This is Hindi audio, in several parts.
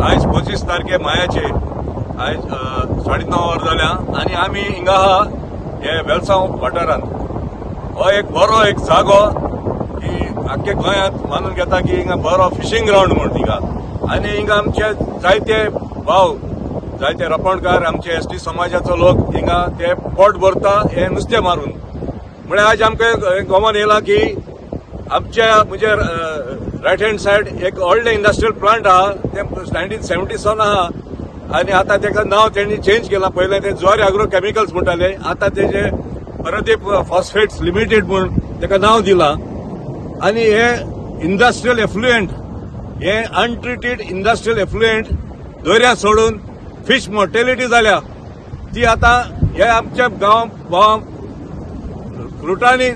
आज 25 तारखे मायाचे आज 9:30 वर जाल्या आणि आम्ही हिंगा आहा हे वेलसांव वाठारांत हो एक बरो एक जागो की आख्खे गोंयांत मानून घेता की हिंगा बरो फिशिंग ग्राउंड म्हूण हिंगा आणि हिंगा आमचे जायते भाव जायते रापणकार आमचे एसटी समाजाचो लोक हिंगा ते पोट भरता हे नुस्तें मारून म्हळ्यार आज आमकां गोमान येयला की आमच्या म्हणजे रायट हँड सायड एक व्हडले इंडस्ट्रियल प्लांट आहा ते 1970 आहा आणि आता तेका नाव त्यांनी चेंज केला पहिले ते ज्वारी अॅग्रो केमिकल्स म्हणटाले आता तेजे परदीप फॉस्फेट्स लिमिटेड म्हणून तेका नाव दिला आणि हे इंडस्ट्रियल एफ्लुएंट हे अनट्रिटेड इंडस्ट्रियल एफ्लुएंट दर्या सोडून फिश मॉर्टेलिटी जाल्या ती आता हे आमच्या गांवां रुटांनी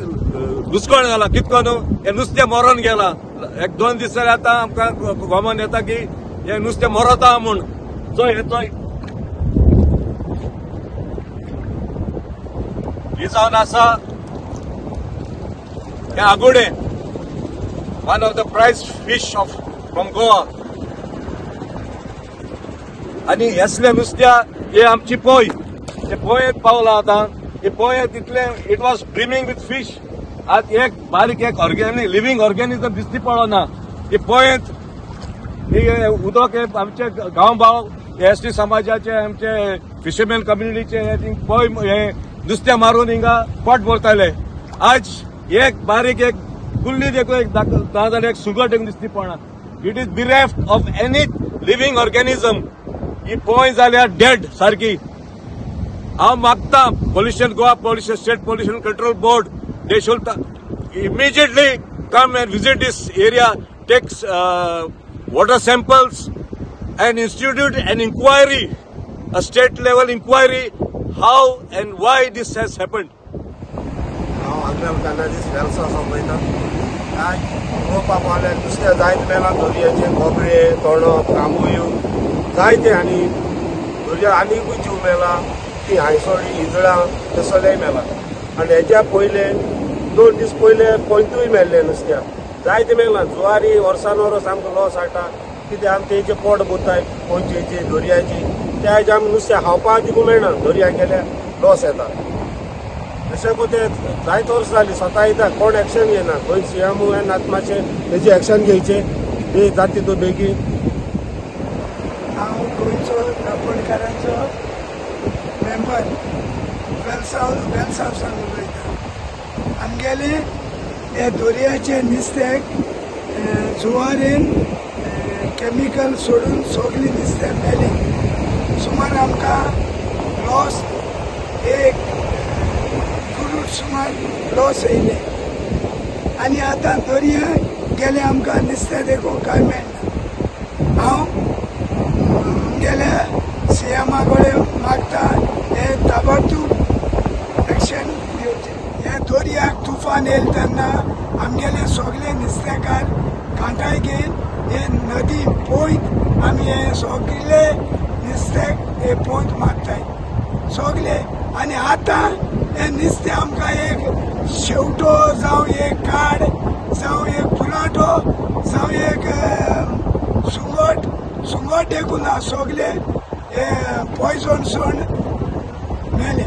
घुसकोण जाला कितको न्हू हे नुस्तें मरोन गेला 1-2 दीस जाले आतां आमकां गोमान येता की हे नुस्तें मरता म्हूण जो येतो ही जावन आसा हे आगोडे one of the prize fish from Goa आणि हेसले नुस्त्या हे आमची पोय ते पोयेक पावला आता हे पोये तितले it was brimming with fish आज एक बारीक एक ऑर्गेनिक लिव्हिंग ऑर्गेनिझम दिसती पडना हे पोयेत उदक हे आमचे गांव भाव एसटी समाजाचे आमचे फिशरमॅन कम्युनिटीचे हे पोय हे नुस्तें मारून हिंगा पोट भरताले आज एक बारीक एक कुल्ली देखो एक नाजाल्यार एक सुगट एक दिसती पडना it is bereft of any living organism ही पोय जाल्यार डेड सारकी हांव मागता pollution Goa pollution state pollution control board they should immediately come and visit this area, take water samples and institute an inquiry, a state level inquiry, how and why this has happened. Now, Agram Kanadis Velsa Somaita. Ropa Pala, Mr. Zaid Mela, Doria, Kobre, Tono, Kamuyu, Zaid Ani, Doria Ani Kuju Mela, the Isori, Idra, the Soleil Mela. आणि हेच्या पयले 2 दीस पयले पोयतूय मेळ्ळे नुस्त्या जायते मेळना जुवारी वर्सान वरस आमकां लॉस हाडटा कित्याक आमी तेचे पोट भरताय पोंचेची दर्याची त्या हेच्या आमी नुस्तें खावपाक दिवूं मेळना दर्याक गेल्यार लॉस येता अशें को ते जायत वर्स जाली स्वता येता कोण एक्शन घेयना गोंय सीएम आतां मातशें तेजी एक्शन घेवचें ते जाता तितून बेगीन हांव गोंयचो रापणकारांचो मेंबर वेलसाव सांगून उलयता आमगेले हे दर्याचे नुस्तें जुवारीन केमिकल सोडून सगळी नुस्तें मेली सुमार आमकां लॉस 1 करोड सुमार लॉस येयले आनी आतां दर्या गेले आमकां नुस्तें देखून कांय मेळना हांव गेल्या सीएमा कडेन मागता हे ताबडतोब एक्शन घेवचें हे दर्याक तुफान येयले तेन्ना आमगेले सगळे नुस्तेकार कांटाय घेवन हे नदी पोयत आमी हे सगळे नुस्तें हे पोयत मारताय सगळे आनी आतां हे नुस्तें आमकां एक शेवटो जावं एक काड जावं एक पुलाटो जावं एक सुंगट देखून सगळे हे पॉयझन सोड मेले